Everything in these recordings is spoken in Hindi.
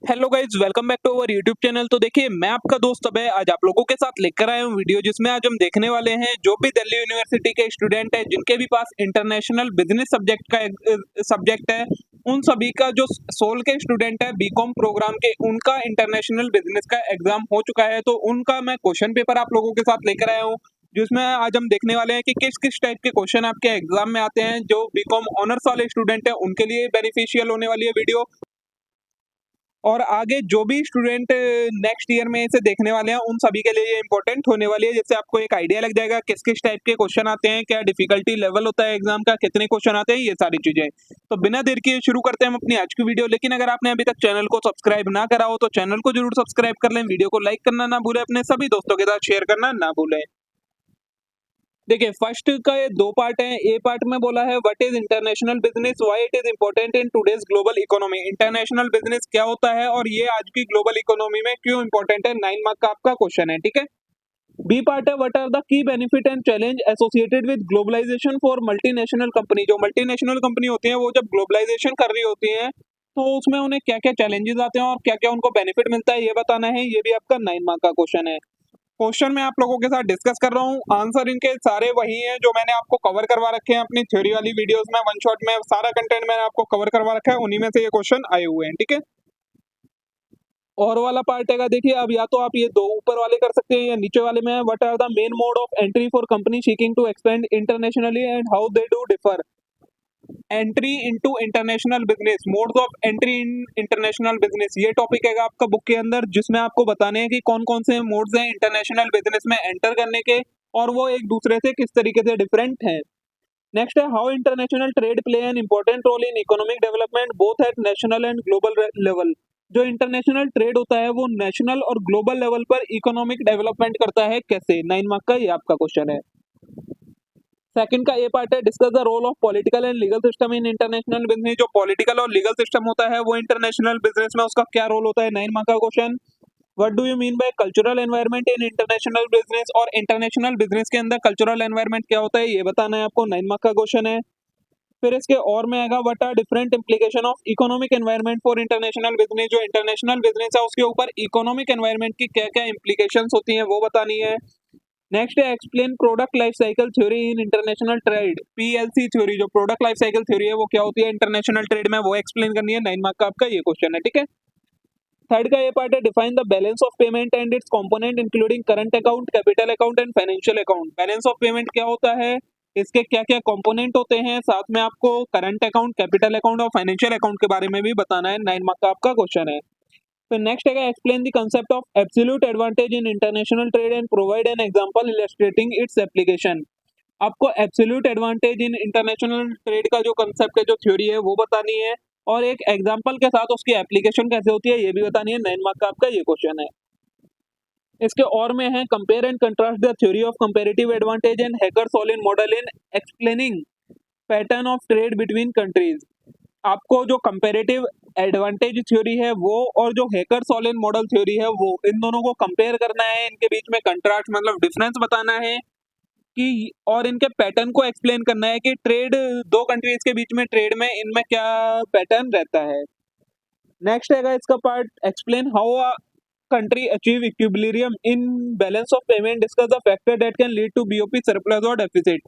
Hello guys, welcome back to our YouTube channel. तो देखिए, मैं आपका दोस्त अभय आज आप लोगों के साथ लेकर आया हूँ वीडियो, जिसमें आज हम देखने वाले हैं जो भी दिल्ली यूनिवर्सिटी के स्टूडेंट है जिनके भी पास इंटरनेशनल बिजनेस सब्जेक्ट है, उन सभी का जो सोल के स्टूडेंट है बीकॉम प्रोग्राम के, उनका इंटरनेशनल बिजनेस का एग्जाम हो चुका है। तो उनका मैं क्वेश्चन पेपर आप लोगों के साथ लेकर आया हूँ, जिसमें आज हम देखने वाले हैं कि किस किस टाइप के क्वेश्चन आपके एग्जाम में आते हैं। जो बीकॉम ऑनर्स वाले स्टूडेंट है उनके लिए बेनिफिशियल होने वाली है वीडियो, और आगे जो भी स्टूडेंट नेक्स्ट ईयर में इसे देखने वाले हैं उन सभी के लिए ये इंपॉर्टेंट होने वाली है, जिससे आपको एक आइडिया लग जाएगा किस किस टाइप के क्वेश्चन आते हैं, क्या डिफिकल्टी लेवल होता है एग्जाम का, कितने क्वेश्चन आते हैं, ये सारी चीजें। तो बिना देर किए शुरू करते हैं हम अपनी आज की वीडियो। लेकिन अगर आपने अभी तक चैनल को सब्सक्राइब ना करा हो तो चैनल को जरूर सब्सक्राइब कर लें, वीडियो को लाइक करना ना भूलें, अपने सभी दोस्तों के साथ शेयर करना ना भूलें। देखिए, फर्स्ट का ये दो पार्ट है। ए पार्ट में बोला है what is international business, why it is important in today's global economy. International business क्या होता है और ये आज की ग्लोबल इकोनॉमी में क्यों इंपॉर्टेंट है, 9 मार्क का आपका क्वेश्चन है, ठीक है। बी पार्ट है what are the key benefit and challenge associated with globalization for multinational company. जो मल्टीनेशनल कंपनी होती है वो जब ग्लोबलाइजेशन कर रही होती है तो उसमें उन्हें क्या क्या चैलेंजेस आते हैं और क्या क्या उनको बेनिफिट मिलता है, ये बताना है। ये भी आपका 9 मार्क का क्वेश्चन है। क्वेश्चन मैं आप लोगों के साथ डिस्कस कर रहा हूँ, आंसर इनके सारे वही हैं जो मैंने आपको कवर करवा रखे हैं अपनी थ्योरी वाली वीडियोस में। वन शॉट में सारा कंटेंट मैंने आपको कवर करवा रखा है, उन्हीं में से ये क्वेश्चन आए हुए हैं, ठीक है। और वाला पार्ट है, देखिए अब या तो आप ये दो ऊपर वाले कर सकते हैं या नीचे वाले में। What are the main mode of entry for company seeking to expand internationally and how they do differ. Entry into international business, modes of entry in international business, ये टॉपिक है आपका बुक के अंदर, जिसमें आपको बताने हैं कि कौन कौन से मोड्स हैं इंटरनेशनल बिजनेस में एंटर करने के और वो एक दूसरे से किस तरीके से डिफरेंट हैं। नेक्स्ट है how international trade play an important role in economic development both at national and global level. जो इंटरनेशनल ट्रेड होता है वो नेशनल और ग्लोबल लेवल पर इकोनॉमिक डेवलपमेंट करता है कैसे। 9 मार्क का ये आपका क्वेश्चन है। सेकंड का ए पार्ट है discuss the role of political and legal system in international business. जो पॉलिटिकल और लीगल सिस्टम होता है वो इंटरनेशनल बिजनेस में उसका क्या रोल होता है, 9 मार्क का question. What do you mean by cultural environment in international business, और इंटरनेशनल बिजनेस के अंदर कल्चरल एनवायरनमेंट क्या होता है, ये बताना है आपको, 9 मार्क का क्वेश्चन है। फिर इसके और में आएगा what are different implication of economic environment for international business. जो इंटरनेशनल बिजनेस है उसके ऊपर इकोनॉमिक एनवायरनमेंट की क्या क्या इंप्लीकेशंस होती हैं वो बतानी है। नेक्स्ट है explain product life cycle theory इन इंटरनेशनल ट्रेड, पीएलसी थ्योरी। जो प्रोडक्ट लाइफ साइकिल थ्योरी है वो क्या होती है इंटरनेशनल ट्रेड में, वो एक्सप्लेन करनी है। 9 मार्क का आपका ये क्वेश्चन है, ठीक है। थर्ड का ये पार्ट है define the balance of payment and it's component including current account, capital account and financial account. Balance of payment क्या होता है, इसके क्या क्या कंपोनेंट होते हैं, साथ में आपको करंट अकाउंट, कैपिटल अकाउंट और फाइनेंशियल अकाउंट के बारे में भी बताना है। 9 मार्क का आपका क्वेश्चन है। फिर नेक्स्ट है explain the concept of absolute advantage in international trade and provide an example illustrating its application. आपको absolute advantage in international trade का जो कंसेप्ट है, जो थ्योरी है, वो बतानी है और एक एग्जांपल के साथ उसकी एप्लीकेशन कैसे होती है ये भी बतानी है। 9 मार्क का आपका ये क्वेश्चन है। इसके और में है compare and contrast the theory of comparative advantage and Heckscher Ohlin model in explaining pattern of trade between countries. आपको जो कंपैरेटिव एडवांटेज थ्योरी है वो और जो हैकर-सोलिन मॉडल थ्योरी है वो, इन दोनों को कंपेयर करना है, इनके बीच में कंट्रास्ट मतलब डिफरेंस बताना है कि, और इनके पैटर्न को एक्सप्लेन करना है कि ट्रेड, दो कंट्रीज के बीच में ट्रेड में इनमें क्या पैटर्न रहता है। नेक्स्ट है इसका part explain how a country achieve equilibrium in balance of payment, discuss the factor that can lead to BOP surplus और डेफिसिट।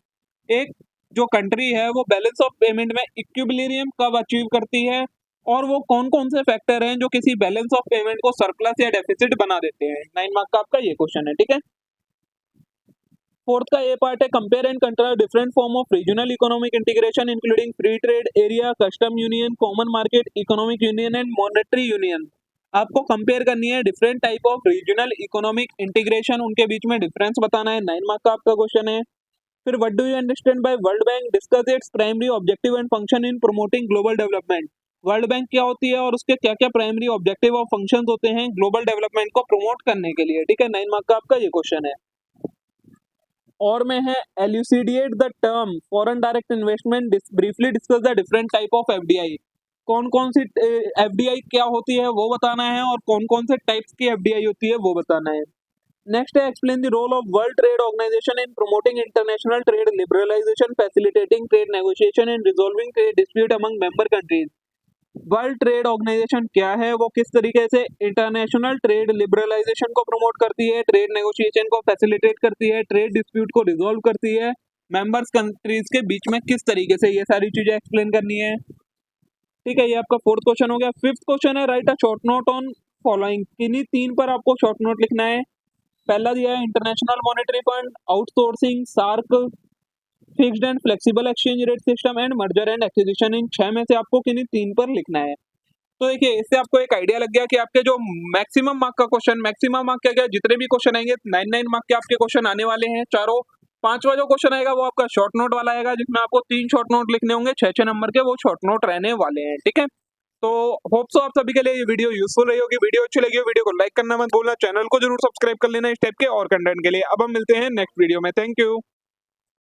एक जो कंट्री है वो बैलेंस ऑफ पेमेंट में इक्विलिब्रियम कब अचीव करती है और वो कौन कौन से फैक्टर हैं जो किसी बैलेंस ऑफ पेमेंट को सरप्लस या डेफिसिट बना देते हैं। 9 मार्क का आपका ये क्वेश्चन है, ठीक है। फोर्थ का ये पार्ट है compare and contrast different form of regional economic integration including free trade area, custom union, common market, economic union and monetary union. आपको कंपेयर करनी है different type of regional economic integration, उनके बीच में डिफरेंस बताना है। 9 मार्क का आपका क्वेश्चन है। फिर what do you understand by world bank, discuss its primary objective and function in promoting global development. World bank क्या होती है और उसके क्या क्या प्राइमरी ऑब्जेक्टिव और फंक्शंस होते हैं ग्लोबल डेवलपमेंट को प्रमोट करने के लिए, ठीक है। 9 मार्क का आपका ये क्वेश्चन है। और में है elucidate the term foreign direct investment, briefly discuss the different type of FDI. कौन कौन सी एफडीआई क्या होती है वो बताना है और कौन कौन से टाइप्स की एफडीआई होती है वो बताना है। नेक्स्ट है explain the role of world trade organization in promoting international trade liberalization, facilitating trade negotiation and resolving trade dispute among member countries. World trade organization क्या है, वो किस तरीके से इंटरनेशनल ट्रेड लिबरलाइजेशन को प्रमोट करती है, ट्रेड नेगोशिएशन को फैसिलिटेट करती है, ट्रेड डिस्प्यूट को रिजॉल्व करती है, मेंबर्स कंट्रीज के बीच में किस तरीके से, ये सारी चीजें एक्सप्लेन करनी है। ठीक है, ये आपका फोर्थ क्वेश्चन हो गया। फिफ्थ क्वेश्चन है right a short note on following. किन्हीं तीन पर आपको शॉर्ट नोट लिखना है। पहला दिया है international monetary fund, outsourcing, SAARC, fixed and flexible exchange rate system and merger and acquisition. इन 6 में से आपको किन्हीं तीन पर लिखना है। तो देखिए, इससे आपको एक आइडिया लग गया कि आपके जो मैक्सिमम मार्क का क्वेश्चन, मैक्सिमम मार्क क्या, जितने भी क्वेश्चन आएंगे 9 मार्क के आपके क्वेश्चन आने वाले हैं चारों। पांचवा जो क्वेश्चन आएगा वो आपका शॉर्ट नोट वाला आएगा, जिसमें आपको 3 शॉर्ट नोट लिखने होंगे, 6 नंबर के वो शॉर्ट नोट रहने वाले हैं। ठीक है, तो होप सो आप सभी के लिए ये वीडियो यूजफुल रही होगी। वीडियो अच्छी लगी हो, वीडियो को लाइक करना मत भूलना, चैनल को जरूर सब्सक्राइब कर लेना इस टाइप के और कंटेंट के लिए। अब हम मिलते हैं नेक्स्ट वीडियो में। Thank you.